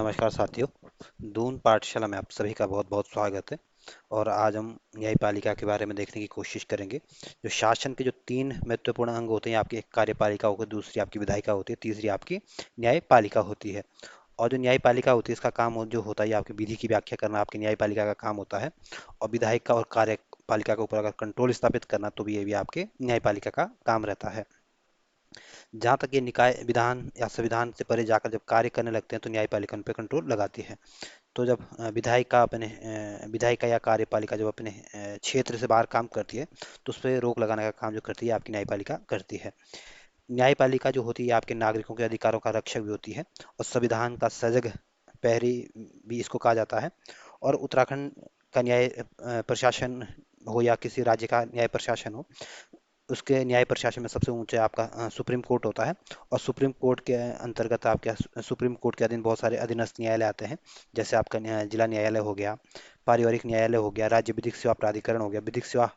नमस्कार साथियों। दून पाठशाला में आप सभी का बहुत बहुत स्वागत है। और आज हम न्यायपालिका के बारे में देखने की कोशिश करेंगे। जो शासन के जो तीन महत्वपूर्ण अंग होते हैं, आपकी एक कार्यपालिका होगी, दूसरी आपकी विधायिका होती है, तीसरी आपकी न्यायपालिका होती है। और जो न्यायपालिका होती है, इसका काम जो होता है, ये आपकी विधि की व्याख्या करना आपकी न्यायपालिका का काम होता है। और विधायिका और कार्यपालिका के ऊपर अगर कंट्रोल स्थापित करना, तो भी ये भी आपके न्यायपालिका का काम रहता है। जहाँ तक ये निकाय विधान या संविधान से परे जाकर जब कार्य करने लगते हैं, तो न्यायपालिका उन पर कंट्रोल लगाती है। तो जब विधायिका या कार्यपालिका जब अपने क्षेत्र से बाहर काम करती है, तो उस पर रोक लगाने का काम जो करती है आपकी न्यायपालिका करती है। न्यायपालिका जो होती है आपके नागरिकों के अधिकारों का रक्षक भी होती है, और संविधान का सजग प्रहरी भी इसको कहा जाता है। और उत्तराखंड का न्याय प्रशासन हो या किसी राज्य का न्याय प्रशासन हो, उसके न्याय प्रशासन में सबसे ऊंचे आपका सुप्रीम कोर्ट होता है। और सुप्रीम कोर्ट के अंतर्गत आपके सुप्रीम कोर्ट के अधीन बहुत सारे अधीनस्थ न्यायालय आते हैं। जैसे आपका जिला न्यायालय हो गया, पारिवारिक न्यायालय हो गया, राज्य विधिक सेवा प्राधिकरण हो गया, विधिक सेवा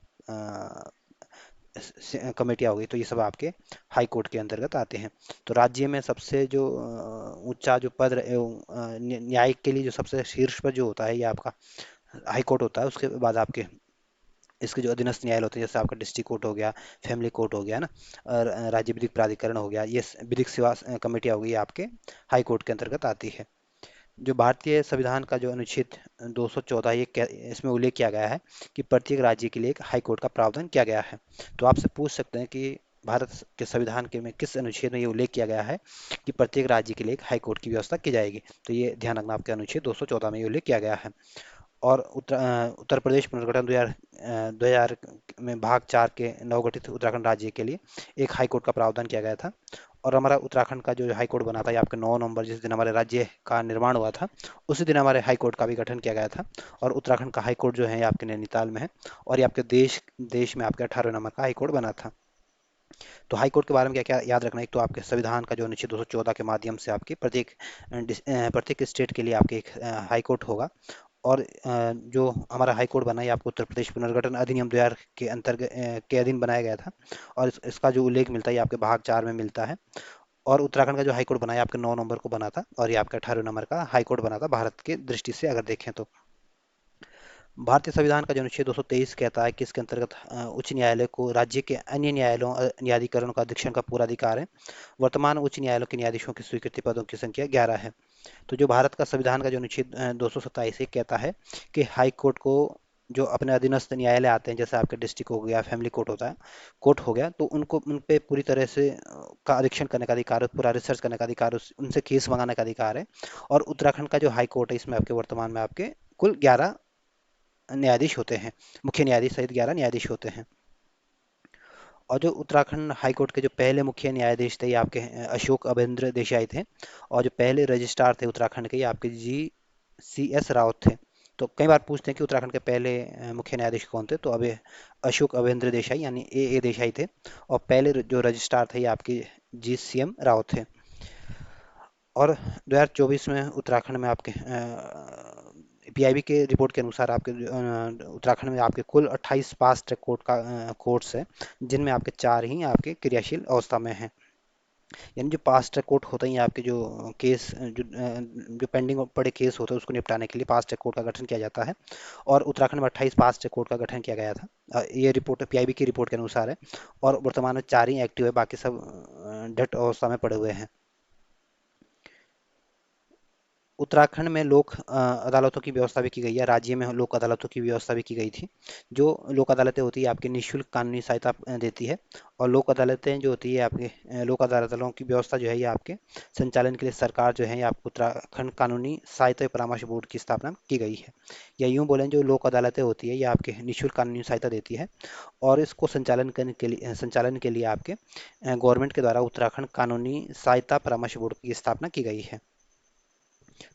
कमेटियाँ हो गई। तो ये सब आपके हाई कोर्ट के अंतर्गत आते हैं। तो राज्य में सबसे जो ऊंचा जो पद न्यायिक के लिए जो सबसे शीर्ष पर जो होता है, ये आपका हाई कोर्ट होता है। उसके बाद आपके इसके जो अधीनस्थ न्यायालय होते हैं, जैसे आपका डिस्ट्रिक्ट कोर्ट हो गया, फैमिली कोर्ट हो गया ना, और राज्य विधिक प्राधिकरण हो गया, ये विधिक सेवा कमेटियाँ हो गई, आपके हाई कोर्ट के अंतर्गत आती है। जो भारतीय संविधान का जो अनुच्छेद 214, ये इसमें उल्लेख किया गया है कि प्रत्येक राज्य के लिए एक हाई कोर्ट का प्रावधान किया गया है। तो आपसे पूछ सकते हैं कि भारत के संविधान के में किस अनुच्छेद में ये उल्लेख किया गया है कि प्रत्येक राज्य के लिए एक हाई कोर्ट की व्यवस्था की जाएगी। तो ये ध्यान रखना, आपके अनुच्छेद 214 में ये उल्लेख किया गया है। और उत्तर प्रदेश पुनर्गठन 2000 में भाग 4 के नवगठित उत्तराखंड राज्य के लिए एक हाई कोर्ट का प्रावधान किया गया था। और हमारा उत्तराखंड का जो हाई कोर्ट बना था, ये आपके 9 नवंबर, जिस दिन हमारे राज्य का निर्माण हुआ था, उसी दिन हमारे हाई कोर्ट का भी गठन किया गया था। और उत्तराखंड का हाई कोर्ट जो है, ये आपके नैनीताल में है। और ये आपके देश में आपके 18वें नंबर का हाई कोर्ट बना था। तो हाई कोर्ट के बारे में क्या क्या याद रखना है? एक तो आपके संविधान का जो अनुच्छेद 214 के माध्यम से आपके प्रत्येक स्टेट के लिए आपके एक हाई कोर्ट होगा। और जो हमारा हाई कोर्ट बना है, आपको उत्तर प्रदेश पुनर्गठन अधिनियम 2000 के अंतर्गत के अधीन बनाया गया था। और इसका जो उल्लेख मिलता है, ये आपके भाग 4 में मिलता है। और उत्तराखंड का जो हाई कोर्ट बना है, आपके 9 नवंबर को बना था, और ये आपके 18वें नंबर का हाई कोर्ट बना था भारत के दृष्टि से अगर देखें तो। भारतीय संविधान का जो अनुच्छेद 223 कहता है कि इसके अंतर्गत उच्च न्यायालय को राज्य के अन्य न्यायालयों न्यायाधिकरणों का अधीक्षण का पूरा अधिकार है। वर्तमान उच्च न्यायालयों के न्यायाधीशों की स्वीकृति पदों की संख्या 11 है। तो जो भारत का संविधान का जो अनुच्छेद 227 कहता है कि हाई कोर्ट को जो अपने अधीनस्थ न्यायालय आते हैं, जैसे आपके डिस्ट्रिक्ट हो गया, फैमिली कोर्ट होता है, कोर्ट हो गया, तो उनको उन पे पूरी तरह से का आरक्षण करने का अधिकार है, पूरा रिसर्च करने का अधिकार, उनसे केस मंगाने का अधिकार है। और उत्तराखंड का जो हाई कोर्ट है, इसमें आपके वर्तमान में आपके कुल 11 न्यायाधीश होते हैं। मुख्य न्यायाधीश सहित 11 न्यायाधीश होते हैं। और जो उत्तराखंड हाई कोर्ट के जो पहले मुख्य न्यायाधीश थे, ये आपके अशोक अभेंद्र देसाई थे। और जो पहले रजिस्ट्रार थे उत्तराखंड के, ये आपके GCS रावत थे। तो कई बार पूछते हैं कि उत्तराखंड के पहले मुख्य न्यायाधीश कौन थे, तो अब अशोक अभेंद्र देसाई यानी AA देसाई थे। और पहले जो रजिस्ट्रार थे, ये आपके GCM रावत थे। और 2024 में उत्तराखंड में आपके PIB के रिपोर्ट के अनुसार आपके उत्तराखंड में आपके कुल 28 पास ट्रैक कोर्ट्स हैं, जिनमें आपके 4 ही आपके क्रियाशील अवस्था में हैं। यानी जो पास ट्रैक कोर्ट होते हैं, ये आपके जो केस जो पेंडिंग पड़े केस होते हैं, उसको निपटाने के लिए पास ट्रैक कोर्ट का गठन किया जाता है। और उत्तराखंड में 28 पास ट्रैक कोर्ट का गठन किया गया था। ये रिपोर्ट PIB की रिपोर्ट के अनुसार है। और वर्तमान में 4 ही एक्टिव है, बाकी सब डट अवस्था में पड़े हुए हैं। उत्तराखंड में लोक अदालतों की व्यवस्था भी की गई है। राज्य में लोक अदालतों की व्यवस्था भी की गई थी। जो लोक अदालतें होती है, आपकी निःशुल्क कानूनी सहायता देती है। और लोक अदालतें जो होती है आपके लोक अदालतों की व्यवस्था जो है, ये आपके संचालन के लिए सरकार जो है, ये आपको उत्तराखंड कानूनी सहायता परामर्श बोर्ड की स्थापना की गई है। या यूँ बोलें, जो लोक अदालतें होती है, ये आपके निःशुल्क कानूनी सहायता देती है। और इसको संचालन के लिए आपके गवर्नमेंट के द्वारा उत्तराखंड कानूनी सहायता परामर्श बोर्ड की स्थापना की गई है।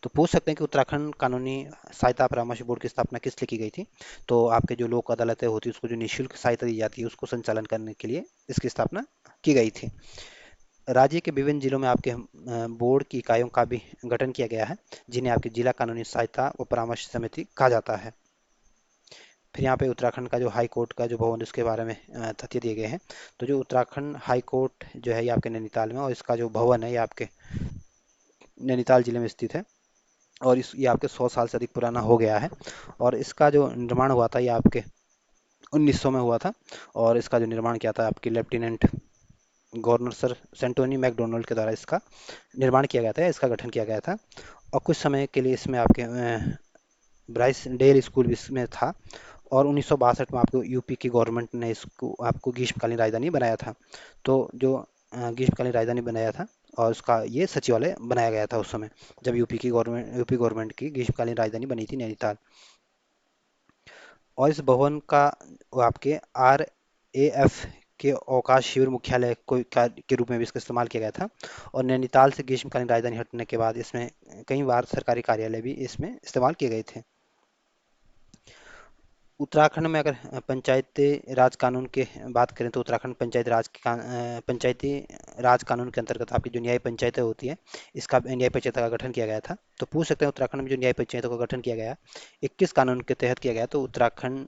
तो पूछ सकते हैं कि उत्तराखंड कानूनी सहायता परामर्श बोर्ड की स्थापना किस लिए की गई थी? तो आपके जो लोक अदालतें होती है, उसको जो निःशुल्क सहायता दी जाती है, उसको संचालन करने के लिए इसकी स्थापना की गई थी। राज्य के विभिन्न जिलों में आपके बोर्ड की इकाइयों का भी गठन किया गया है, जिन्हें आपकी जिला कानूनी सहायता व परामर्श समिति कहा जाता है। फिर यहाँ पे उत्तराखंड का जो हाई कोर्ट का जो भवन, उसके बारे में तथ्य दिए गए हैं। तो जो उत्तराखंड हाई कोर्ट जो है, ये आपके नैनीताल में, और इसका जो भवन है, ये आपके नैनीताल जिले में स्थित है। और इस ये आपके 100 साल से अधिक पुराना हो गया है। और इसका जो निर्माण हुआ था ये आपके 1900 में हुआ था। और इसका जो निर्माण किया था आपके लेफ्टिनेंट गवर्नर सर सेंटोनी मैकडोनल्ड के द्वारा इसका निर्माण किया गया था, इसका गठन किया गया था। और कुछ समय के लिए इसमें आपके ब्राइस डेल स्कूल भी इसमें था। और 1962 में आपको यूपी की गवर्नमेंट ने इसको आपको ग्रीष्मकालीन राजधानी बनाया था। तो जो ग्रीष्मकालीन राजधानी बनाया था और उसका ये सचिवालय बनाया गया था उस समय, जब यूपी गवर्नमेंट की ग्रीष्मकालीन राजधानी बनी थी नैनीताल। और इस भवन का वो आपके RAF के अवकाश शिविर मुख्यालय के रूप में भी इसका इस्तेमाल किया गया था। और नैनीताल से ग्रीष्मकालीन राजधानी हटने के बाद इसमें कई बार सरकारी कार्यालय भी इसमें इस्तेमाल किए गए थे। उत्तराखंड में अगर पंचायती राज कानून के बात करें तो उत्तराखंड पंचायती राज कानून के अंतर्गत आपकी जो न्याय पंचायतें होती हैं, इसका न्याय पंचायत का गठन किया गया था। तो पूछ सकते हैं उत्तराखंड में जो न्याय पंचायतों का गठन किया गया 21 कानून के तहत किया गया। तो उत्तराखंड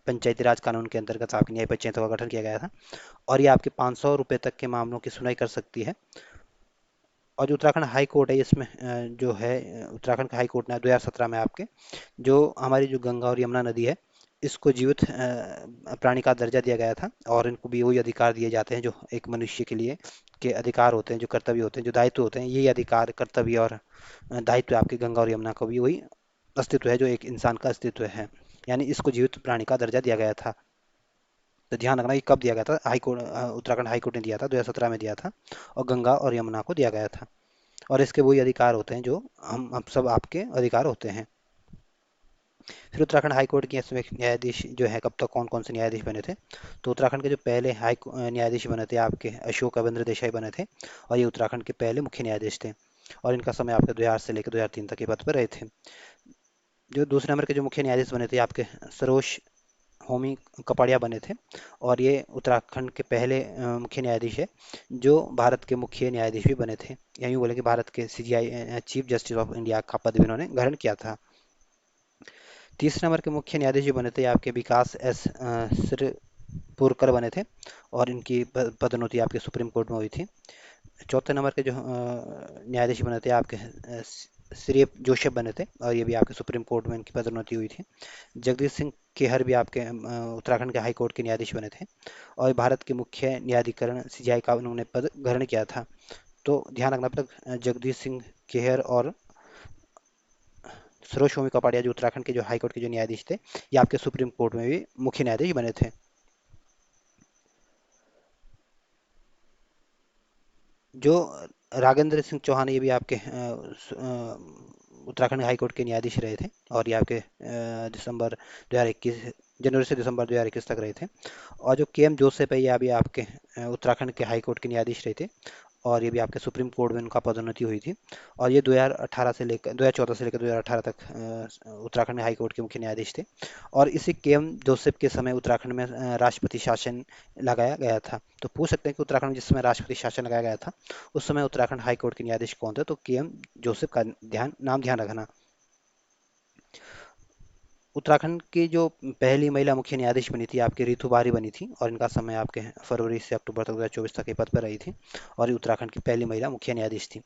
पंचायती राज कानून के अंतर्गत आपकी न्याय पंचायतों का गठन किया गया था। और ये आपके 500 रुपये तक के मामलों की सुनवाई कर सकती है। और जो उत्तराखंड हाई कोर्ट है इसमें जो है उत्तराखंड का हाई कोर्ट ने 2017 में आपके जो हमारी जो गंगा और यमुना नदी है इसको जीवित प्राणी का दर्जा दिया गया था। और इनको भी वही अधिकार दिए जाते हैं जो एक मनुष्य के लिए के अधिकार होते हैं, जो कर्तव्य होते हैं, जो दायित्व होते हैं, यही अधिकार कर्तव्य और दायित्व आपके गंगा और यमुना को भी वही अस्तित्व है जो एक इंसान का अस्तित्व है। यानी इसको जीवित प्राणी का दर्जा दिया गया था। तो ध्यान रखना ये कब दिया गया था, high court Uttarakhand high court ने दिया था, 2017 में दिया था। और गंगा और यमुना को दिया गया था। और इसके वही अधिकार होते हैं जो हम सब आपके अधिकार होते हैं। फिर उत्तराखंड हाई कोर्ट के इसमें न्यायाधीश जो है कब तक कौन कौन से न्यायाधीश बने थे। तो उत्तराखंड के जो पहले न्यायाधीश बने थे आपके अशोक अवेंद्र देसाई बने थे। और ये उत्तराखंड के पहले मुख्य न्यायाधीश थे। और इनका समय आपके 2000 से लेकर 2003 तक के पद पर रहे थे। जो दूसरे नंबर के जो मुख्य न्यायाधीश बने थे आपके सरोज होमी कपाड़िया बने थे। और ये उत्तराखंड के पहले मुख्य न्यायाधीश है जो भारत के मुख्य न्यायाधीश भी बने थे, या यूँ बोले कि भारत के CJI chief justice of India का पद भी इन्होंने ग्रहण किया था। तीसरे नंबर के मुख्य न्यायाधीश जो बने थे आपके विकास एस सिरपुरकर बने थे। और इनकी पदोन्नति आपके सुप्रीम कोर्ट में हुई थी। चौथे नंबर के जो न्यायाधीश बने थे आपके श्री जोसेफ बने थे। और ये भी आपके सुप्रीम कोर्ट में इनकी पदोन्नति हुई थी। जगदीश सिंह केहर भी आपके उत्तराखंड के हाई कोर्ट के न्यायाधीश बने थे। और भारत के मुख्य न्यायाधिकरण CJI का उन्होंने पद ग्रहण किया था। तो ध्यान रखना पड़ेगा जगदीश सिंह केहर और सरोज होमी कपाड़िया जो उत्तराखंड के जो हाई कोर्ट के जो न्यायाधीश थे, ये आपके सुप्रीम कोर्ट में भी मुख्य न्यायाधीश बने थे। जो राघेंद्र सिंह चौहान ये भी आपके उत्तराखंड हाई कोर्ट के न्यायाधीश रहे थे। और ये आपके दिसंबर 2021 जनवरी से दिसंबर 2021 तक रहे थे। और जो KM जोसेफ है ये अभी आपके उत्तराखंड के हाई कोर्ट के न्यायाधीश रहे थे। और ये भी आपके सुप्रीम कोर्ट में उनका पदोन्नति हुई थी। और ये 2018 से लेकर 2014 से लेकर 2018 तक उत्तराखंड हाई कोर्ट के मुख्य न्यायाधीश थे। और इसी KM जोसेफ के समय उत्तराखंड में राष्ट्रपति शासन लगाया गया था। तो पूछ सकते हैं कि उत्तराखंड में जिस समय राष्ट्रपति शासन लगाया गया था उस समय उत्तराखंड हाई कोर्ट के न्यायाधीश कौन थे। तो KM जोसेफ का ध्यान रखना। उत्तराखंड की जो पहली महिला मुख्य न्यायाधीश बनी थी आपकी रितु बारी बनी थी। और इनका समय आपके फरवरी से अक्टूबर तक 2024 तक के पद पर रही थी। और ये उत्तराखंड की पहली महिला मुख्य न्यायाधीश थी।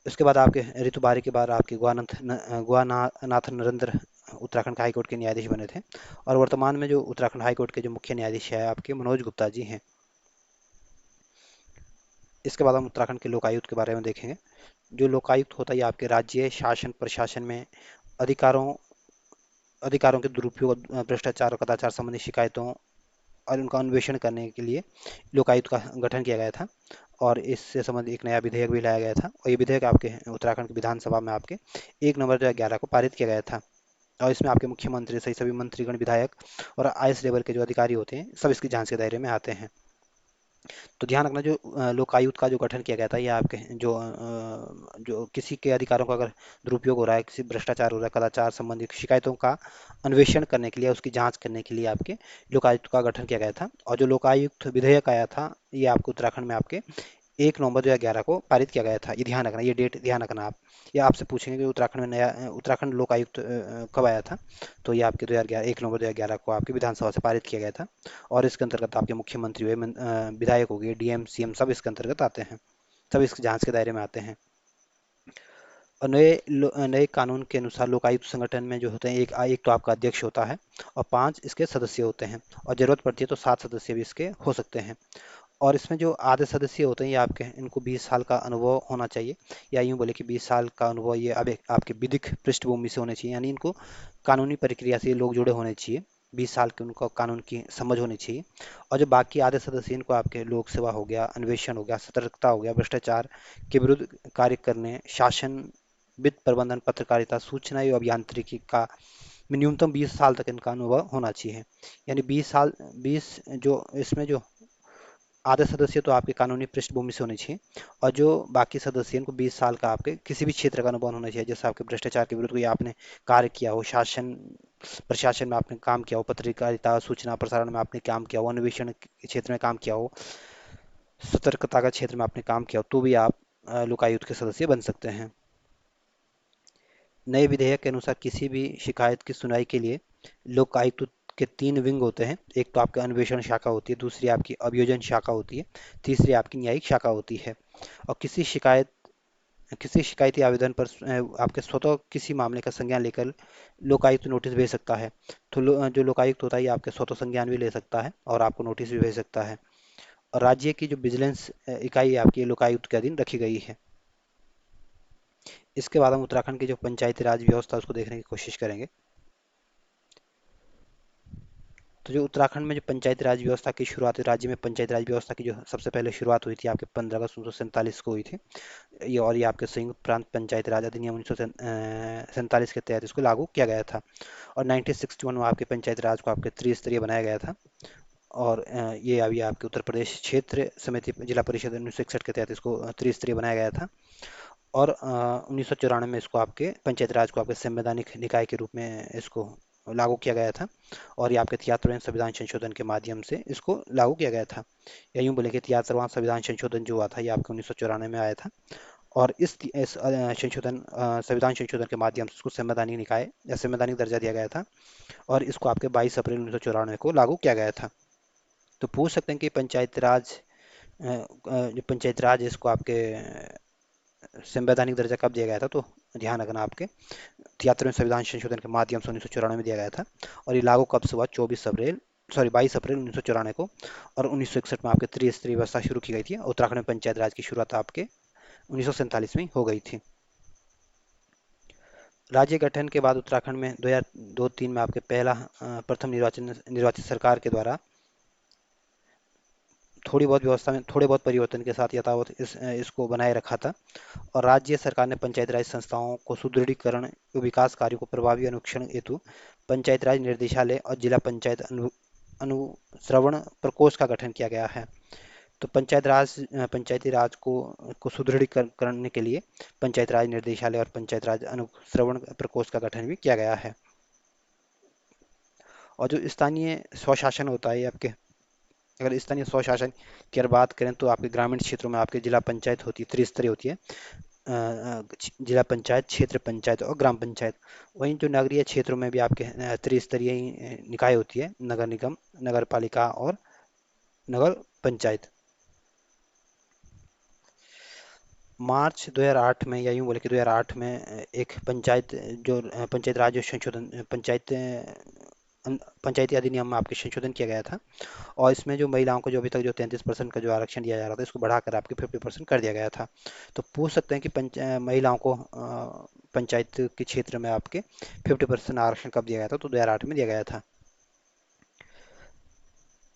उसके बाद आपके ऋतु बारी के बाद आपके गुआनाथ नरेंद्र उत्तराखंड के हाईकोर्ट के न्यायाधीश बने थे। और वर्तमान में जो उत्तराखंड हाईकोर्ट के जो मुख्य न्यायाधीश है आपके मनोज गुप्ता जी हैं। इसके बाद हम उत्तराखंड के लोकायुक्त के बारे में देखेंगे। जो लोकायुक्त होता है ये आपके राज्य शासन प्रशासन में अधिकारों अधिकारों के दुरुपयोग भ्रष्टाचार और कदाचार संबंधी शिकायतों और उनका अन्वेषण करने के लिए लोकायुक्त का गठन किया गया था। और इससे संबंधित एक नया विधेयक भी लाया गया था। और ये विधेयक आपके उत्तराखंड की विधानसभा में आपके 1 नवंबर 2011 को पारित किया गया था। और इसमें आपके मुख्यमंत्री सही सभी मंत्रीगण विधायक और IS लेवल के जो अधिकारी होते हैं सब इसकी जांच के दायरे में आते हैं। तो ध्यान रखना जो लोकायुक्त का जो गठन किया गया था ये आपके जो किसी के अधिकारों का अगर दुरुपयोग हो रहा है, किसी भ्रष्टाचार हो रहा है, कदाचार संबंधित शिकायतों का अन्वेषण करने के लिए, उसकी जांच करने के लिए आपके लोकायुक्त का गठन किया गया था। और जो लोकायुक्त विधेयक आया था ये आपको उत्तराखंड में आपके 1 नवंबर 2011 को पारित किया गया था। ये ध्यान रखना, ये डेट ध्यान रखना आप। या आपसे पूछेंगे कि उत्तराखंड में नया उत्तराखंड लोकायुक्त कब आया था। तो ये आपके 2011 1 नवंबर 2011 को आपकी विधानसभा से पारित किया गया था। और इसके अंतर्गत आपके मुख्यमंत्री हुए विधायक हो गए, DM CM सब इसके अंतर्गत आते हैं, सब इसकी जांच के दायरे में आते हैं। और नए कानून के अनुसार लोकायुक्त संगठन में जो होते हैं, एक एक तो आपका अध्यक्ष होता है और 5 इसके सदस्य होते हैं, और जरूरत पड़ती है तो 7 सदस्य भी इसके हो सकते हैं। और इसमें जो आधे सदस्य होते हैं ये आपके, इनको 20 साल का अनुभव होना चाहिए, या यूं बोले कि 20 साल का अनुभव ये अब आपके विधिक पृष्ठभूमि से होने चाहिए, यानी इनको कानूनी प्रक्रिया से ये लोग जुड़े होने चाहिए, 20 साल के उनको कानून की समझ होनी चाहिए। और जो बाकी आधे सदस्य, इनको आपके लोक सेवा हो गया, अन्वेषण हो गया, सतर्कता हो गया, भ्रष्टाचार के विरुद्ध कार्य करने, शासन, वित्त प्रबंधन, पत्रकारिता, सूचना एवं अभियांत्रिकी का में न्यूनतम 20 साल तक इनका अनुभव होना चाहिए। यानी 20 साल, 20 जो इसमें जो आधे सदस्य तो आपके कानूनी पृष्ठभूमि से होने चाहिए, और जो बाकी सदस्य हैं, इनको 20 साल का आपके किसी भी क्षेत्र का अनुभव होना चाहिए, जैसे आपके भ्रष्टाचार के विरुद्ध कोई आपने कार्य किया हो, शासन प्रशासन में आपने काम किया हो, पत्रकारिता सूचना प्रसारण में आपने काम किया हो, अन्वेषण के क्षेत्र में काम किया हो, सतर्कता का क्षेत्र में आपने काम किया हो, तो भी आप लोकायुक्त के सदस्य बन सकते हैं। नए विधेयक के अनुसार किसी भी शिकायत की सुनवाई के लिए लोकायुक्त के 3 विंग होते हैं। एक तो आपका अन्वेषण शाखा होती है, दूसरी आपकी अभियोजन शाखा होती है, तीसरी आपकी न्यायिक शाखा होती है। और किसी शिकायती आवेदन पर आपके स्वतः किसी मामले का संज्ञान लेकर लोकायुक्त नोटिस भेज सकता है। तो जो लोकायुक्त होता है ये आपके स्वतः संज्ञान भी ले सकता है और आपको नोटिस भी भेज सकता है। और राज्य की जो विजिलेंस इकाई है आपकी, ये लोकायुक्त के अधीन रखी गई है। इसके बाद हम उत्तराखंड की जो पंचायती राज व्यवस्था उसको देखने की कोशिश करेंगे। तो जो उत्तराखंड में जो पंचायती राज व्यवस्था की शुरुआत हुई, राज्य में पंचायती राज व्यवस्था की जो सबसे पहले शुरुआत हुई थी आपके 15 अगस्त 1947 को हुई थी। ये आपके संयुक्त प्रांत पंचायती राज अधिनियम 1947 के तहत इसको लागू किया गया था। और 1961 में आपके पंचायती राज को आपके त्रिस्तरीय बनाया गया था। और ये अभी आपके उत्तर प्रदेश क्षेत्र समिति जिला परिषद 1961 के तहत इसको त्रिस्तरीय बनाया गया था। और 1994 में इसको आपके पंचायती राज को आपके संवैधानिक निकाय के रूप में इसको लागू किया गया था। और ये आपके 73वें संविधान संशोधन के माध्यम से इसको लागू किया गया था। या यूं बोले कि 73वां संविधान संशोधन जो हुआ था ये आपके 1994 में आया था। और संविधान संशोधन के माध्यम से इसको संवैधानिक निकाय या संवैधानिक दर्जा दिया गया था। और इसको आपके 22 अप्रैल 1994 को लागू किया गया था। तो पूछ सकते हैं कि जो पंचायती राज है, इसको आपके संवैधानिक दर्जा कब दिया गया था, तो ध्यान रखना आपके 73वें संविधान संशोधन के माध्यम से 1994 में दिया गया था। और ये लागू कब से हुआ, 22 अप्रैल 1994 को। और 1961 में आपके त्रिस्तरीय व्यवस्था शुरू की गई थी। उत्तराखंड में पंचायत राज की शुरुआत आपके 1947 में हो गई थी। राज्य गठन के बाद उत्तराखंड में 2002-3 में आपके प्रथम निर्वाचित सरकार के द्वारा थोड़ी बहुत व्यवस्था में थोड़े बहुत परिवर्तन के साथ यथावत इसको बनाए रखा था। और राज्य सरकार ने पंचायती राज संस्थाओं को सुदृढ़ीकरण एवं विकास कार्यों को प्रभावी अनुक्षण हेतु पंचायती राज निर्देशालय और जिला पंचायत अनुश्रवण प्रकोष्ठ का गठन किया गया है। तो पंचायती राज को करने के लिए पंचायत राज निर्देशालय और पंचायत राज अनुश्रवण प्रकोष्ठ का गठन भी किया गया है। और जो स्थानीय स्वशासन होता है, ये आपके, अगर स्थानीय स्वशासन की अगर बात करें तो आपके ग्रामीण क्षेत्रों में आपके जिला पंचायत होती है, त्रिस्तरीय होती है, जिला पंचायत, क्षेत्र पंचायत और ग्राम पंचायत। वहीं जो नगरीय क्षेत्रों में भी आपके त्रिस्तरीय निकाय होती है, नगर निगम, नगर पालिका और नगर पंचायत। मार्च 2008 में, या यूं बोले कि 2008 में एक पंचायत राज जो संशोधन पंचायती अधिनियम में आपके संशोधन किया गया था। और इसमें जो महिलाओं को जो अभी तक जो 33% का जो आरक्षण दिया जा रहा था, इसको बढ़ाकर आपके 50% कर दिया गया था। तो पूछ सकते हैं कि महिलाओं को पंचायत के क्षेत्र में आपके 50% आरक्षण कब दिया गया था, तो 2008 में दिया गया था।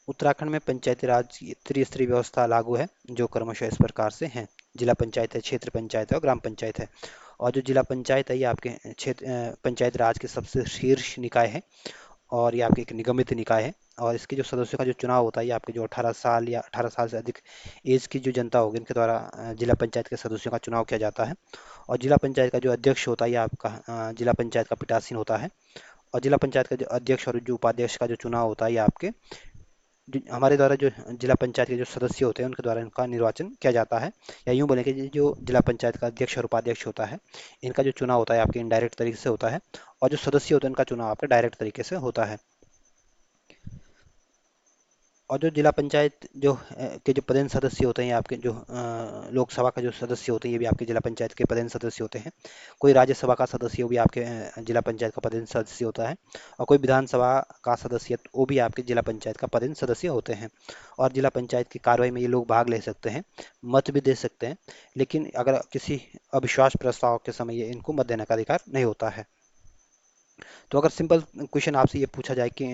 उत्तराखंड में पंचायती राज की त्रिस्तरीय व्यवस्था लागू है, जो क्रमशः इस प्रकार से हैं। जिला पंचायत है, क्षेत्र पंचायत है और ग्राम पंचायत है। और जो जिला पंचायत है ये आपके पंचायत राज के सबसे शीर्ष निकाय है, और ये आपके एक निगमित निकाय है। और इसके जो सदस्यों का जो चुनाव होता है, ये आपके जो 18 साल या 18 साल से अधिक एज की जो जनता होगी, इनके द्वारा जिला पंचायत के सदस्यों का चुनाव किया जाता है। और जिला पंचायत का जो अध्यक्ष होता है ये आपका जिला पंचायत का पीठासीन होता है। और जिला पंचायत का जो अध्यक्ष और जो उपाध्यक्ष का जो चुनाव होता है, ये आपके हमारे द्वारा जो जिला पंचायत के जो सदस्य होते हैं उनके द्वारा इनका निर्वाचन किया जाता है। या यूं बोले कि जो जिला पंचायत का अध्यक्ष और उपाध्यक्ष होता है, इनका जो चुनाव होता है आपके इनडायरेक्ट तरीके से होता है। और जो सदस्य होते हैं उनका चुनाव आपका डायरेक्ट तरीके से होता है। और जो जिला पंचायत के जो पदेन सदस्य होते हैं आपके जो लोकसभा का जो सदस्य होते हैं ये भी आपके जिला पंचायत के पदेन सदस्य होते हैं। कोई राज्यसभा का सदस्य वो भी आपके जिला पंचायत का पदेन सदस्य होता है। और कोई विधानसभा का सदस्य वो भी आपके जिला पंचायत का पदेन सदस्य होते हैं। और जिला पंचायत की कार्रवाई में ये लोग भाग ले सकते हैं, मत भी दे सकते हैं, लेकिन अगर किसी अविश्वास प्रस्ताव के समय ये इनको मत देने का अधिकार नहीं होता है। तो अगर सिंपल क्वेश्चन आपसे ये पूछा जाए कि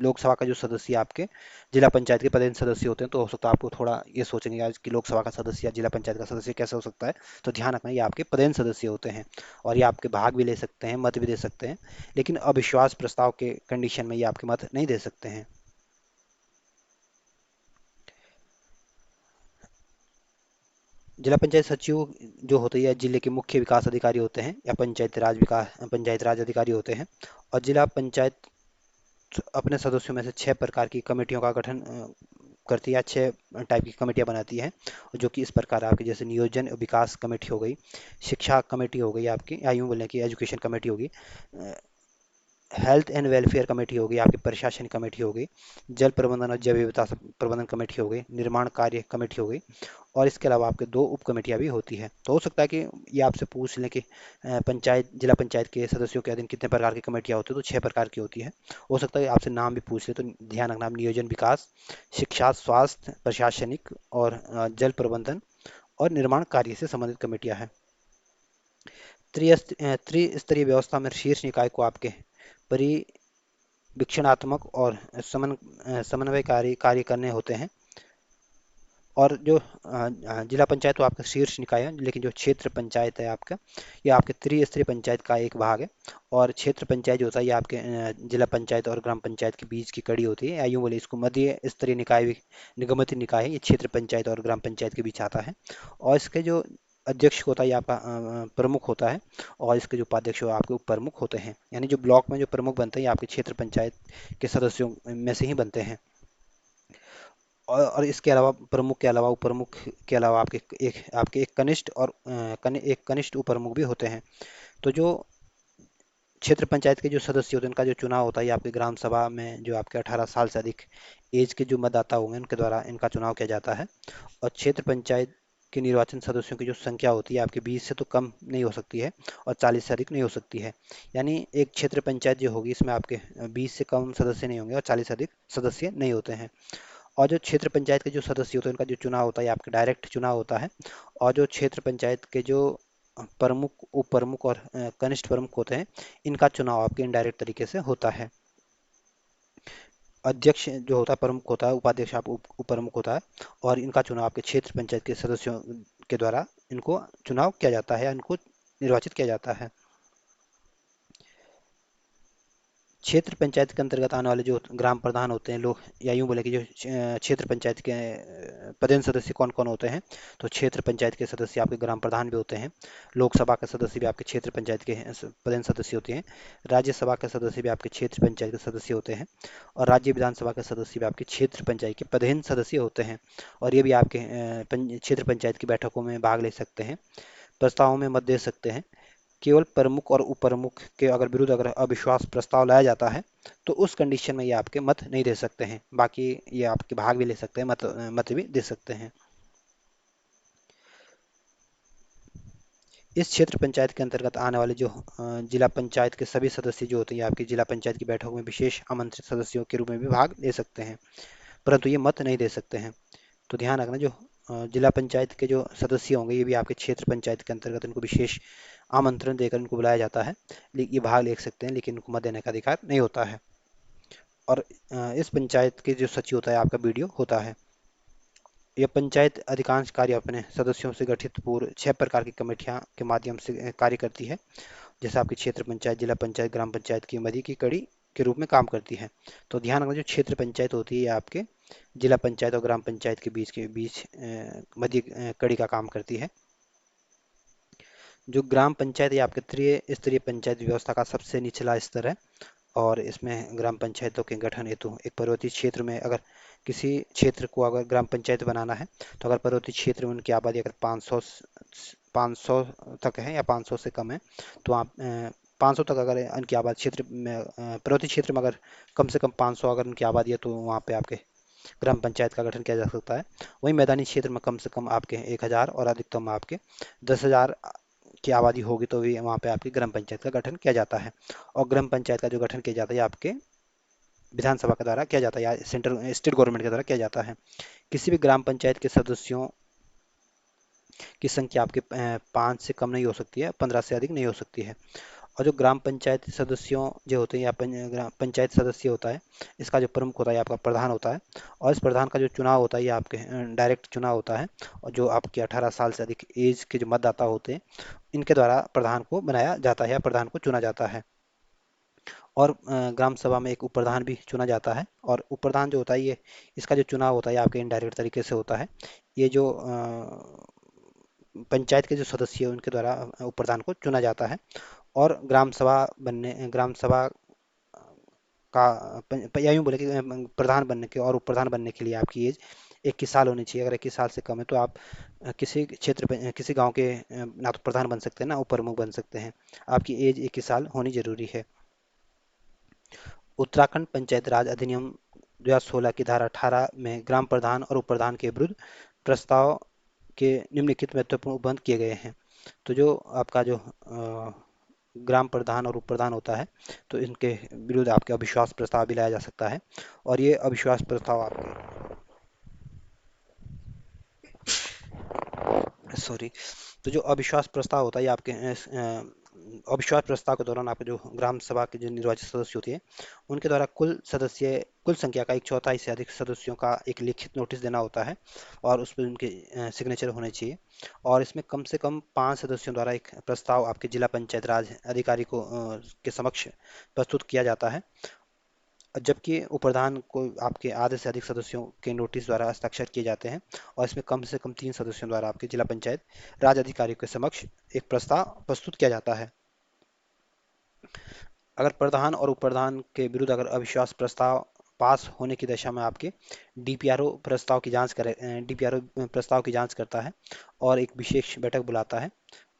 लोकसभा का जो सदस्य आपके जिला पंचायत के पदेन सदस्य होते हैं, तो हो सकता है आपको थोड़ा ये सोचेंगे आज कि लोकसभा का सदस्य या जिला पंचायत का सदस्य कैसे हो सकता है। तो ध्यान रखना ये आपके पदेन सदस्य होते हैं, और ये आपके भाग भी ले सकते हैं, मत भी दे सकते हैं, लेकिन अविश्वास प्रस्ताव के कंडीशन में ये आपके मत नहीं दे सकते हैं। जिला पंचायत सचिव जो होते हैं जिले के मुख्य विकास अधिकारी होते हैं या पंचायत राज अधिकारी होते हैं। और जिला पंचायत अपने सदस्यों में से 6 प्रकार की कमेटियों का गठन करती है, 6 टाइप की कमेटियां बनाती है, जो कि इस प्रकार आपकी जैसे नियोजन विकास कमेटी हो गई, शिक्षा कमेटी हो गई आपकी, या यूं बोलें कि एजुकेशन कमेटी होगी, हेल्थ एंड वेलफेयर कमेटी होगी, आपकी प्रशासन कमेटी होगी, जल प्रबंधन और जैव विविधता प्रबंधन कमेटी हो गई, निर्माण कार्य कमेटी हो गई। और इसके अलावा आपके 2 उप कमेटियां भी होती है। तो हो सकता है कि ये आपसे पूछ लें कि जिला पंचायत के सदस्यों के अधीन कितने प्रकार की कमेटियां होती है, तो 6 प्रकार की होती है। हो सकता है आपसे नाम भी पूछ ले, तो ध्यान रखना आप नियोजन विकास, शिक्षा स्वास्थ्य प्रशासनिक और जल प्रबंधन और निर्माण कार्य से संबंधित कमेटियां हैं। त्रिस्तरीय व्यवस्था में शीर्ष निकाय को आपके परिवीक्षणात्मक और समन्वयकारी कार्य करने होते हैं। और जो जिला पंचायत तो आपका शीर्ष निकाय है, लेकिन जो क्षेत्र पंचायत है आपका, ये आपके त्रिस्तरीय पंचायत का एक भाग है। और क्षेत्र पंचायत जो होता है ये आपके जिला पंचायत और ग्राम पंचायत के बीच की कड़ी होती है, या यूं बोले इसको मध्य स्तरीय निकाय भी, निगमित निकाय है, ये क्षेत्र पंचायत और ग्राम पंचायत के बीच आता है। और इसके जो अध्यक्ष होता है ये आपका प्रमुख होता है, और इसके जो उपाध्यक्ष हो आपके उप प्रमुख होते हैं। यानी जो ब्लॉक में जो प्रमुख बनते हैं ये आपके क्षेत्र पंचायत के सदस्यों में से ही बनते हैं। और इसके अलावा प्रमुख के अलावा उप प्रमुख के अलावा आपके एक कनिष्ठ और एक कनिष्ठ उप प्रमुख भी होते हैं। तो जो क्षेत्र पंचायत के जो सदस्य होते हैं उनका जो चुनाव होता है ये आपके ग्राम सभा में जो आपके 18 साल से अधिक एज के जो मतदाता होंगे उनके द्वारा इनका चुनाव किया जाता है। और क्षेत्र पंचायत के निर्वाचन सदस्यों की जो संख्या होती है आपके 20 से तो कम नहीं हो सकती है, और 40 से अधिक नहीं हो सकती है। यानी एक क्षेत्र पंचायत जो होगी इसमें आपके 20 से कम सदस्य नहीं होंगे और 40 से अधिक सदस्य नहीं होते हैं। और जो क्षेत्र पंचायत के जो सदस्य होते हैं उनका जो चुनाव होता है ये आपका डायरेक्ट चुनाव होता है। और जो क्षेत्र पंचायत के जो प्रमुख उप प्रमुख और कनिष्ठ प्रमुख होते हैं इनका चुनाव आपके इनडायरेक्ट तरीके से होता है। अध्यक्ष जो होता है प्रमुख होता है, उपाध्यक्ष आप उप प्रमुख होता है, और इनका चुनाव आपके क्षेत्र पंचायत के सदस्यों के द्वारा इनको चुनाव किया जाता है या इनको निर्वाचित किया जाता है। क्षेत्र पंचायत के अंतर्गत आने वाले जो ग्राम प्रधान होते हैं लोग, या यूं बोले कि जो क्षेत्र पंचायत के पदेन सदस्य कौन कौन होते हैं, तो क्षेत्र पंचायत के सदस्य आपके ग्राम प्रधान भी होते हैं। लोकसभा के सदस्य भी आपके क्षेत्र पंचायत के पदेन सदस्य होते हैं। राज्यसभा के सदस्य भी आपके क्षेत्र पंचायत के सदस्य होते हैं। और राज्य विधानसभा के सदस्य भी आपके क्षेत्र पंचायत के पदेन सदस्य होते हैं। और ये भी आपके क्षेत्र पंचायत की बैठकों में भाग ले सकते हैं, प्रस्तावों में मत दे सकते हैं। केवल प्रमुख और उप प्रमुख के अगर विरुद्ध अगर अविश्वास प्रस्ताव लाया जाता है तो उस कंडीशन में ये आपके मत नहीं दे सकते हैं। बाकी ये आपके भाग भी ले सकते हैं, मत भी दे सकते हैं। इस क्षेत्र पंचायत के अंतर्गत आने वाले जो जिला पंचायत के सभी सदस्य जो होते हैं ये आपकी जिला पंचायत की बैठक में विशेष आमंत्रित सदस्यों के रूप में भी भाग ले सकते हैं, परंतु ये मत नहीं दे सकते हैं। तो ध्यान रखना जो जिला पंचायत के जो सदस्य होंगे ये भी आपके क्षेत्र पंचायत के अंतर्गत इनको विशेष आमंत्रण देकर इनको बुलाया जाता है, ये भाग ले सकते हैं लेकिन इनको मत देने का अधिकार नहीं होता है। और इस पंचायत के जो सचिव होता है आपका बीडीओ होता है। यह पंचायत अधिकांश कार्य अपने सदस्यों से गठित पूर्व 6 प्रकार की कमेटियां के माध्यम से कार्य करती है, जैसे आपकी क्षेत्र पंचायत, जिला पंचायत, ग्राम पंचायत की मध्य की कड़ी के रूप में काम करती है। तो ध्यान रखना जो क्षेत्र पंचायत होती है आपके जिला पंचायत और ग्राम पंचायत के बीच मध्य कड़ी का काम करती है। जो ग्राम पंचायत ये आपके त्रिस्तरीय पंचायत व्यवस्था का सबसे निचला स्तर है। और इसमें ग्राम पंचायतों के गठन हेतु एक पर्वतीय क्षेत्र में अगर किसी क्षेत्र को अगर ग्राम पंचायत बनाना है, तो अगर पर्वतीय क्षेत्र में उनकी आबादी अगर 500 तक है या 500 से कम है, तो आप 500 तक अगर उनकी आबादी क्षेत्र में पर्वतीय क्षेत्र में अगर कम से कम 500 अगर उनकी आबादी है तो वहाँ पे आपके ग्राम पंचायत का गठन किया जा सकता है। वहीं मैदानी क्षेत्र में कम से कम आपके 1,000 और अधिकतम आपके 10,000 की आबादी होगी तो भी वहाँ पे आपकी ग्राम पंचायत का गठन किया जाता है। और ग्राम पंचायत का जो गठन किया जाता है ये आपके विधानसभा के द्वारा किया जाता है या सेंट्रल स्टेट गवर्नमेंट के द्वारा किया जाता है। किसी भी ग्राम पंचायत के सदस्यों की संख्या आपके 5 से कम नहीं हो सकती है, 15 से अधिक नहीं हो सकती है। और जो ग्राम पंचायत सदस्यों जो होते हैं या ग्राम पंचायत सदस्य होता है, इसका जो प्रमुख होता है ये आपका प्रधान होता है। और इस प्रधान का जो चुनाव होता है ये आपके डायरेक्ट चुनाव होता है। और जो आपके 18 साल से अधिक एज के जो मतदाता होते हैं इनके द्वारा प्रधान को बनाया जाता है या प्रधान को चुना जाता है। और ग्राम सभा में एक उप प्रधान भी चुना जाता है। और उप प्रधान जो होता है ये इसका जो चुनाव होता है ये आपके इनडायरेक्ट तरीके से होता है। ये जो पंचायत के जो सदस्य हैं उनके द्वारा उप प्रधान को चुना जाता है। और ग्राम सभा का या यूँ बोले कि प्रधान बनने के और उप प्रधान बनने के लिए आपकी एज 21 साल होनी चाहिए। अगर 21 साल से कम है तो आप किसी क्षेत्र पे किसी गांव के ना तो प्रधान बन सकते हैं ना उप प्रमुख बन सकते हैं। आपकी एज 21 साल होनी जरूरी है। उत्तराखंड पंचायत राज अधिनियम 2016 की धारा 18 में ग्राम प्रधान और उप प्रधान के विरुद्ध प्रस्ताव के निम्नलिखित महत्वपूर्ण उपबंध किए गए हैं। तो जो आपका जो ग्राम प्रधान और उप प्रधान होता है तो इनके विरुद्ध आपके अविश्वास प्रस्ताव भी लाया जा सकता है। और ये अविश्वास प्रस्ताव आपके सॉरी तो जो अविश्वास प्रस्ताव होता है ये आपके अविश्वास प्रस्ताव के दौरान आपके जो ग्राम सभा के जो निर्वाचित सदस्य होते हैं उनके द्वारा कुल संख्या का 1/4 से अधिक सदस्यों का एक लिखित नोटिस देना होता है। और उस पर उनके सिग्नेचर होने चाहिए। और इसमें कम से कम 5 सदस्यों द्वारा एक प्रस्ताव आपके जिला पंचायत राज अधिकारी को के समक्ष प्रस्तुत किया जाता है। जबकि उप प्रधान को आपके आधे से अधिक सदस्यों के नोटिस द्वारा हस्ताक्षर किए जाते हैं। और इसमें कम से कम 3 सदस्यों द्वारा आपके जिला पंचायत राज अधिकारी के समक्ष एक प्रस्ताव प्रस्तुत किया जाता है। अगर प्रधान और उप प्रधान के विरुद्ध अगर अविश्वास प्रस्ताव पास होने की दशा में आपके डीपीआरओ प्रस्ताव की जांच करता है और एक विशेष बैठक बुलाता है।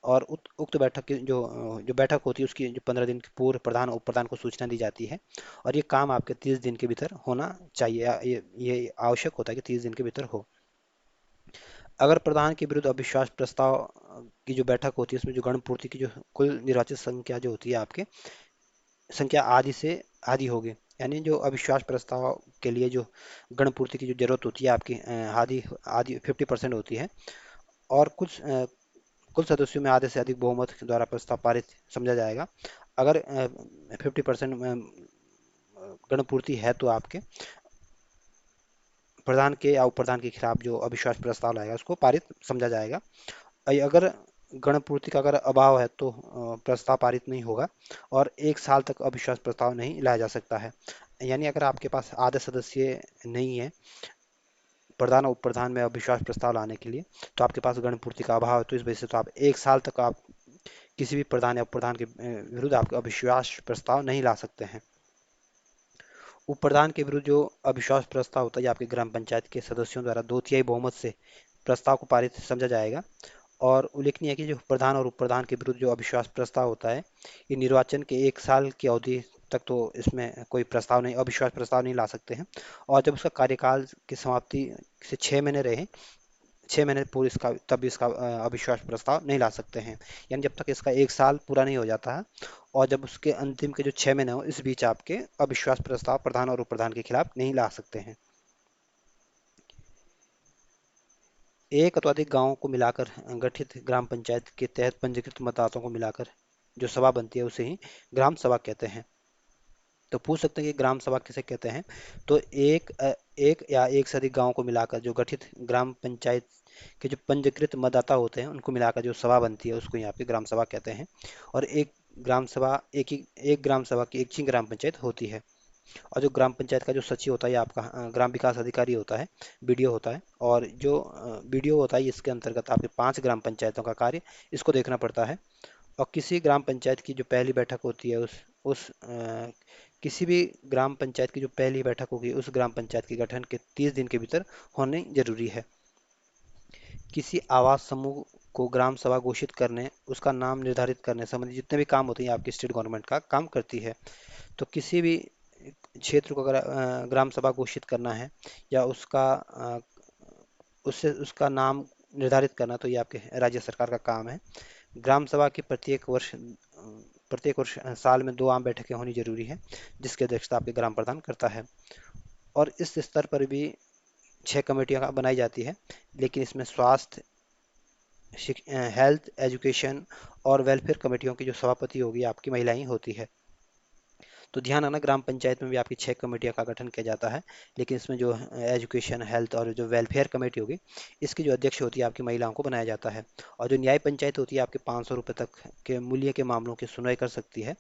और उक्त बैठक की जो बैठक होती है उसकी जो 15 दिन के पूर्व प्रधान और उप प्रधान को सूचना दी जाती है। और ये काम आपके 30 दिन के भीतर होना चाहिए या ये आवश्यक होता है कि 30 दिन के भीतर हो। अगर प्रधान के विरुद्ध अविश्वास प्रस्ताव की जो बैठक होती है उसमें जो गणपूर्ति की जो कुल निर्वाचित संख्या जो होती है आपके संख्या आधी से आधी होगी। यानी जो अविश्वास प्रस्ताव के लिए जो गणपूर्ति की जो जरूरत होती है आपकी आधी आधी 50% होती है। और कुल सदस्यों में आधे से अधिक बहुमत के द्वारा प्रस्ताव पारित समझा जाएगा। अगर 50% गणपूर्ति है तो आपके प्रधान के या उप प्रधान के खिलाफ जो अविश्वास प्रस्ताव लाएगा उसको पारित समझा जाएगा। अगर गणपूर्ति का अगर अभाव है तो प्रस्ताव पारित नहीं होगा। और 1 साल तक अविश्वास प्रस्ताव नहीं लाया जा सकता है। यानी अगर आपके पास आधे सदस्य नहीं है प्रधान और उप प्रधान में अविश्वास प्रस्ताव लाने के लिए तो आपके पास गणपूर्ति का अभाव है तो इस वजह से तो आप 1 साल तक आप किसी भी प्रधान या उप प्रधान के विरुद्ध आप अविश्वास प्रस्ताव नहीं ला सकते हैं। उप प्रधान के विरुद्ध जो अविश्वास प्रस्ताव होता है ये आपके ग्राम पंचायत के सदस्यों द्वारा 2/3 बहुमत से प्रस्ताव को पारित समझा जाएगा। और उल्लेखनीय है कि जो प्रधान और उप प्रधान के विरुद्ध जो अविश्वास प्रस्ताव होता है ये निर्वाचन के 1 साल की अवधि तक तो इसमें कोई प्रस्ताव नहीं अविश्वास प्रस्ताव नहीं ला सकते हैं। और जब उसका कार्यकाल की समाप्ति से 6 महीने रहे 6 महीने पूर्व इसका तब इसका अविश्वास प्रस्ताव नहीं ला सकते हैं। यानी जब तक इसका 1 साल पूरा नहीं हो जाता है और जब उसके अंतिम के जो 6 महीने हो इस बीच आपके अविश्वास प्रस्ताव प्रधान और उप प्रधान के खिलाफ नहीं ला सकते हैं। एक अथवा अधिक गांवों को मिलाकर गठित ग्राम पंचायत के तहत पंजीकृत मतदाताओं को मिलाकर जो सभा बनती है उसे ही ग्राम सभा कहते हैं। तो पूछ सकते हैं कि ग्राम सभा किसे कहते हैं। तो एक या एक से अधिक गांवों को मिलाकर जो गठित ग्राम पंचायत के जो पंजीकृत मतदाता होते हैं उनको मिलाकर जो सभा बनती है उसको यहाँ पे ग्राम सभा कहते हैं। और एक ग्राम सभा की एक ही ग्राम पंचायत होती है। और जो ग्राम पंचायत का जो सचिव होता है ये आपका ग्राम विकास अधिकारी होता है, बीडीओ होता है। और जो बीडीओ होता है इसके अंतर्गत आपके 5 ग्राम पंचायतों का कार्य इसको देखना पड़ता है। और किसी ग्राम पंचायत की जो पहली बैठक होती है उस किसी भी ग्राम पंचायत की जो पहली बैठक होगी उस ग्राम पंचायत के गठन के 30 दिन के भीतर होनी जरूरी है। किसी आवास समूह को ग्राम सभा घोषित करने उसका नाम निर्धारित करने संबंधी जितने भी काम होते हैं आपकी स्टेट गवर्नमेंट का काम करती है। तो किसी भी क्षेत्र को अगर ग्राम सभा घोषित करना है या उसका उससे उसका नाम निर्धारित करना, तो ये आपके राज्य सरकार का काम है। ग्राम सभा की प्रत्येक वर्ष साल में 2 आम बैठकें होनी जरूरी है, जिसकी अध्यक्षता आपके ग्राम प्रधान करता है। और इस स्तर पर भी 6 कमेटियां बनाई जाती है, लेकिन इसमें स्वास्थ्य, हेल्थ, एजुकेशन और वेलफेयर कमेटियों की जो सभापति होगी आपकी महिला ही होती है। तो ध्यान रखना, ग्राम पंचायत में भी आपकी 6 कमेटियों का गठन किया जाता है, लेकिन इसमें जो एजुकेशन, हेल्थ और जो वेलफेयर कमेटी होगी, इसकी जो अध्यक्ष होती है आपकी महिलाओं को बनाया जाता है। और जो न्याय पंचायत होती है आपके 500 रुपये तक के मूल्य के मामलों की सुनवाई कर सकती है।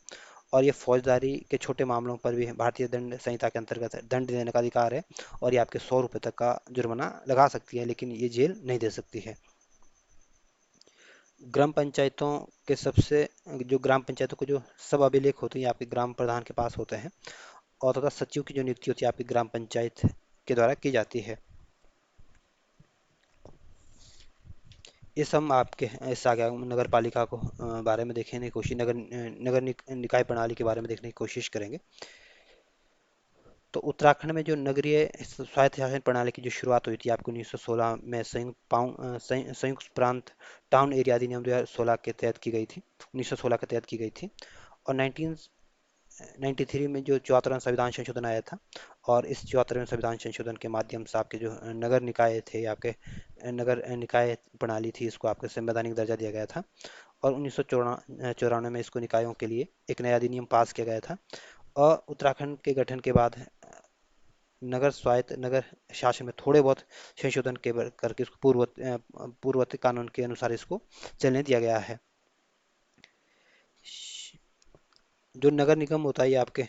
और ये फौजदारी के छोटे मामलों पर भी भारतीय दंड संहिता के अंतर्गत दंड देने का अधिकार है। और ये आपके 100 रुपये तक का जुर्माना लगा सकती है, लेकिन ये जेल नहीं दे सकती है। ग्राम पंचायतों के सबसे जो ग्राम पंचायतों के जो सब अभिलेख होते हैं ये आपके ग्राम प्रधान के पास होते हैं। और तथा सचिव की जो नियुक्ति होती है आपकी ग्राम पंचायत के द्वारा की जाती है। इस हम आपके इस आगे नगर पालिका को बारे में देखने की कोशिश निकाय प्रणाली के बारे में देखने की कोशिश करेंगे। तो उत्तराखंड में जो नगरीय स्वायत्त शासन प्रणाली की जो शुरुआत हुई थी आपको 1916 में संयुक्त प्रांत टाउन एरिया अधिनियम 2016 के तहत की गई थी, 1916 के तहत की गई थी। और 1993 में जो 74वां संविधान संशोधन आया था, और इस 74वें संविधान संशोधन के माध्यम से आपके जो नगर निकाय थे, आपके नगर निकाय प्रणाली थी, इसको आपके संवैधानिक दर्जा दिया गया था। और 1994 में इसको निकायों के लिए एक नया अधिनियम पास किया गया था। और उत्तराखंड के गठन के बाद नगर स्वायत्त नगर शासन में थोड़े बहुत संशोधन करके इसको पूर्ववर्ती कानून के अनुसार इसको चलने दिया गया है। जो नगर निगम होता है ये आपके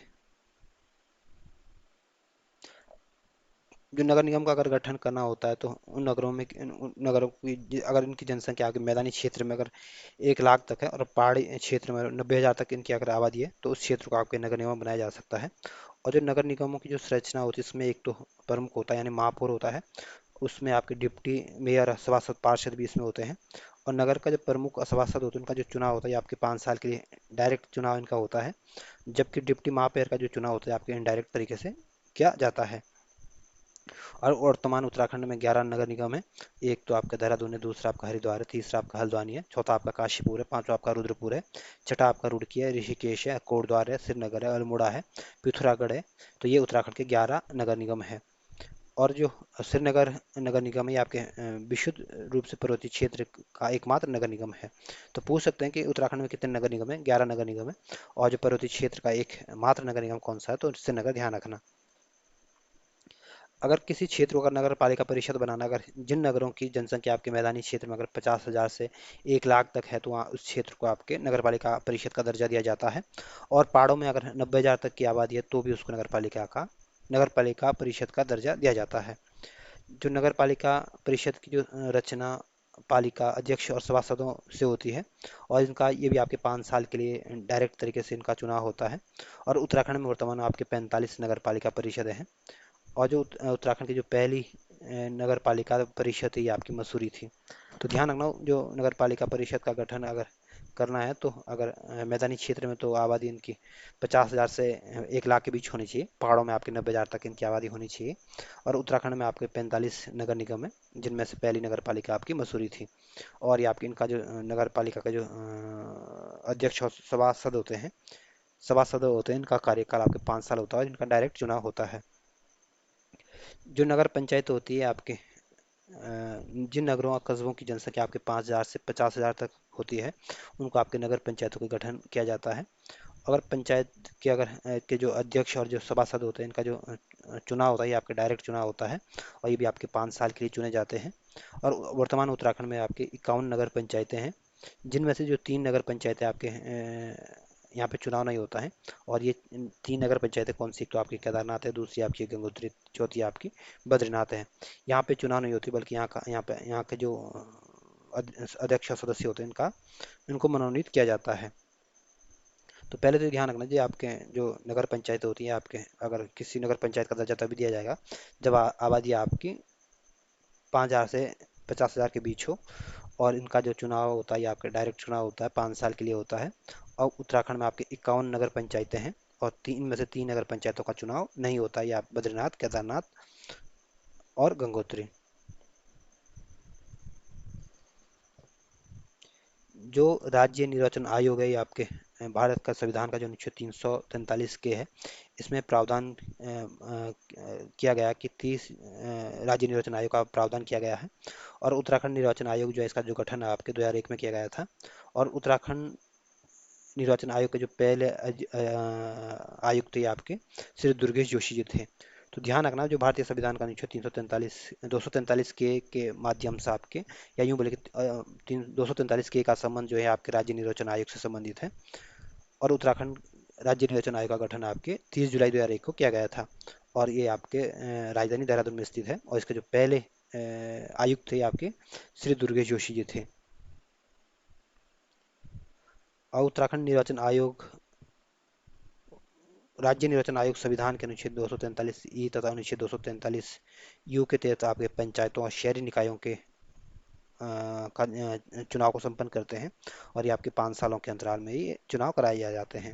जो नगर निगम का अगर गठन करना होता है, तो उन नगरों की अगर इनकी जनसंख्या आपके मैदानी क्षेत्र में अगर 1 लाख तक है और पहाड़ी क्षेत्र में 90,000 तक इनकी अगर आबादी है, तो उस क्षेत्र को आपके नगर निगम बनाया जा सकता है। और जो नगर निगमों की जो संरचना होती है, इसमें एक तो प्रमुख होता है यानी महापौर होता है, उसमें आपके डिप्टी मेयर, सभासद, पार्षद भी इसमें होते हैं। और नगर का जो प्रमुख सभासद होते हैं उनका जो चुनाव होता है आपके 5 साल के लिए डायरेक्ट चुनाव इनका होता है, जबकि डिप्टी महापौर का जो चुनाव होता है आपके इनडायरेक्ट तरीके से किया जाता है। और वर्तमान उत्तराखंड में 11 नगर निगम है। एक तो आपका देहरादून है, दूसरा आपका हरिद्वार है, तीसरा आपका हल्द्वानी है, चौथा आपका काशीपुर है, पांचवा आपका रुद्रपुर है, छठा आपका रुड़की है, ऋषिकेश है, कोटद्वार है, श्रीनगर है, अल्मोड़ा है, पिथौरागढ़ है। तो ये उत्तराखंड के 11 नगर निगम है। और जो श्रीनगर नगर निगम है ये आपके विशुद्ध रूप से पर्वतीय क्षेत्र का एकमात्र नगर निगम है। तो पूछ सकते हैं कि उत्तराखंड में कितने नगर निगम है? 11 नगर निगम है। और जो पर्वतीय क्षेत्र का एक मात्र नगर निगम कौन सा है? तो श्रीनगर, ध्यान रखना। अगर किसी क्षेत्र को अगर नगर पालिका परिषद बनाना, अगर जिन नगरों की जनसंख्या आपके मैदानी क्षेत्र में अगर 50,000 से 1 लाख तक है, तो वहाँ उस क्षेत्र को आपके नगर पालिका परिषद का दर्जा दिया जाता है। और पहाड़ों में अगर 90,000 तक की आबादी है, तो भी उसको नगर पालिका परिषद का दर्जा दिया जाता है। जो नगर पालिका परिषद की जो रचना पालिका अध्यक्ष और सभासदों से होती है, और इनका ये भी आपके 5 साल के लिए डायरेक्ट तरीके से इनका चुनाव होता है। और उत्तराखंड में वर्तमान में आपके 45 नगर पालिका परिषद हैं। और जो उत्तराखंड की जो पहली नगर पालिका परिषद थी ये आपकी मसूरी थी। तो ध्यान रखना, जो नगर पालिका परिषद का गठन अगर करना है, तो अगर मैदानी क्षेत्र में तो आबादी इनकी 50,000 से 1 लाख के बीच होनी चाहिए, पहाड़ों में आपके 90,000 तक इनकी आबादी होनी चाहिए। और उत्तराखंड में आपके 45 नगर निगम है, जिनमें से पहली नगर पालिका आपकी मसूरी थी। और ये आपकी इनका जो नगर पालिका का जो अध्यक्ष और सभासद होते हैं, इनका कार्यकाल आपके 5 साल होता है, इनका डायरेक्ट चुनाव होता है। जो नगर पंचायत होती है आपके जिन नगरों और कस्बों की जनसंख्या आपके 5,000 से 50,000 तक होती है, उनको आपके नगर पंचायतों का गठन किया जाता है। अगर पंचायत के के जो अध्यक्ष और जो सभासद होते हैं, इनका जो चुनाव होता है ये आपके डायरेक्ट चुनाव होता है। और ये भी आपके 5 साल के लिए चुने जाते हैं। और वर्तमान उत्तराखंड में आपके 51 नगर पंचायतें हैं, जिनमें से जो 3 नगर पंचायतें आपके यहाँ पे चुनाव नहीं होता है। और ये 3 नगर पंचायतें कौन सी? एक तो आपकी केदारनाथ है, दूसरी आपकी गंगोत्री, चौथी आपकी बद्रीनाथ है। यहाँ पे चुनाव नहीं होती, बल्कि यहाँ के जो अध्यक्ष और सदस्य होते हैं इनको मनोनीत किया जाता है। तो पहले तो ध्यान रखना जी, आपके जो नगर पंचायत होती है आपके, अगर किसी नगर पंचायत का दर्जा तभी दिया जाएगा जब आबादी आपकी 5,000 से 50,000 के बीच हो। और इनका जो चुनाव होता है ये आपका डायरेक्ट चुनाव होता है, 5 साल के लिए होता है। और उत्तराखंड में आपके 51 नगर पंचायतें हैं, और तीन में से तीन अगर पंचायतों का चुनाव नहीं होता, या बद्रीनाथ, केदारनाथ और गंगोत्री। जो राज्य निर्वाचन आयोग है, ये आपके भारत का संविधान का जो अनुच्छेद 343 के है, इसमें प्रावधान किया गया कि 30 राज्य निर्वाचन आयोग का प्रावधान किया गया है। और उत्तराखंड निर्वाचन आयोग जो है, इसका जो गठन है आपके 2001 में किया गया था। और उत्तराखंड निर्वाचन आयोग के जो पहले आयुक्त थे आपके श्री दुर्गेश जोशी जी थे। तो ध्यान रखना, जो भारतीय संविधान का अनुच्छेद 343 243 के माध्यम से आपके, या यूं बोले कि 243 के का संबंध जो है आपके राज्य निर्वाचन आयोग से संबंधित है। और उत्तराखंड राज्य निर्वाचन आयोग का गठन आपके 30 जुलाई 2001 को किया गया था। और ये आपके राजधानी देहरादून में स्थित है। और इसके जो पहले आयुक्त थे आपके श्री दुर्गेश जोशी जी थे। और उत्तराखंड निर्वाचन आयोग, राज्य निर्वाचन आयोग संविधान के अनुच्छेद 243 ई तथा अनुच्छेद 243 यू के तहत आपके पंचायतों और शहरी निकायों के चुनाव को संपन्न करते हैं। और ये आपके 5 सालों के अंतराल में ये चुनाव कराए जाते हैं।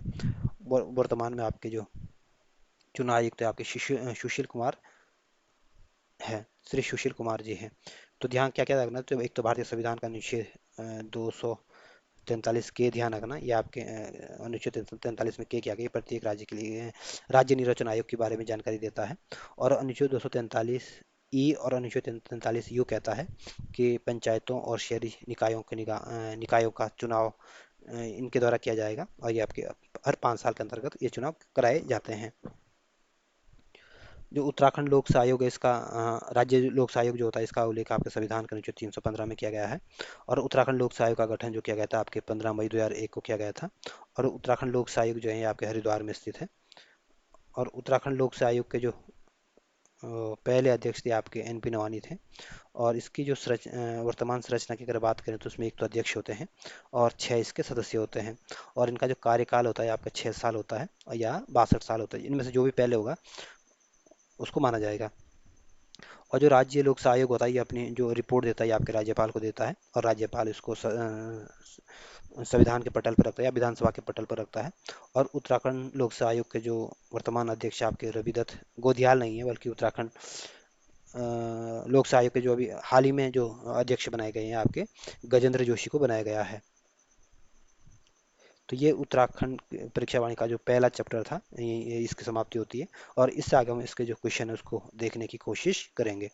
वर्तमान में आपके जो चुनाव आयुक्त है आपके सुशील कुमार है, श्री सुशील कुमार जी हैं। तो ध्यान क्या क्या रखना, तो एक तो भारतीय संविधान का अनुच्छेद 243 के ध्यान रखना, ये आपके अनुच्छेद 43 में के क्या गया, प्रत्येक राज्य के लिए राज्य निर्वाचन आयोग के बारे में जानकारी देता है। और अनुच्छेद 243 ई और अनुच्छेद 43 यू कहता है कि पंचायतों और शहरी निकायों के निकायों का चुनाव इनके द्वारा किया जाएगा। और ये आपके हर 5 साल के अंतर्गत ये चुनाव कराए जाते हैं। जो उत्तराखंड लोक सेवा आयोग है, इसका राज्य लोक सेवा आयोग जो होता है, इसका उल्लेख आपके संविधान के अनुच्छेद 315 में किया गया है। और उत्तराखंड लोक सेवा आयोग का गठन जो किया गया था आपके 15 मई 2001 को किया गया था। और उत्तराखंड लोक सेवा आयोग जो है ये आपके हरिद्वार में स्थित है। और उत्तराखंड लोक सेवा आयोग के जो पहले अध्यक्ष थे आपके NP नवानी थे। और इसकी जो वर्तमान संरचना की अगर बात करें, तो उसमें एक तो अध्यक्ष होते हैं और 6 इसके सदस्य होते हैं। और इनका जो कार्यकाल होता है आपका 6 साल होता है, या 62 साल होता है। इनमें से जो भी पहले होगा उसको माना जाएगा। और जो राज्य लोक सेवा आयोग होता है, ये अपनी जो रिपोर्ट देता है ये आपके राज्यपाल को देता है। और राज्यपाल इसको संविधान के पटल पर रखता है या विधानसभा के पटल पर रखता है। और उत्तराखंड लोक सेवा आयोग के जो वर्तमान अध्यक्ष आपके रविदत्त गोदियाल नहीं है, बल्कि उत्तराखंड लोक सेवा आयोग के जो अभी हाल ही में जो अध्यक्ष बनाए गए हैं आपके गजेंद्र जोशी को बनाया गया है। तो ये उत्तराखंड परीक्षा वाणी का जो पहला चैप्टर था, ये इसकी समाप्ति होती है। और इससे आगे हम इसके जो क्वेश्चन है उसको देखने की कोशिश करेंगे।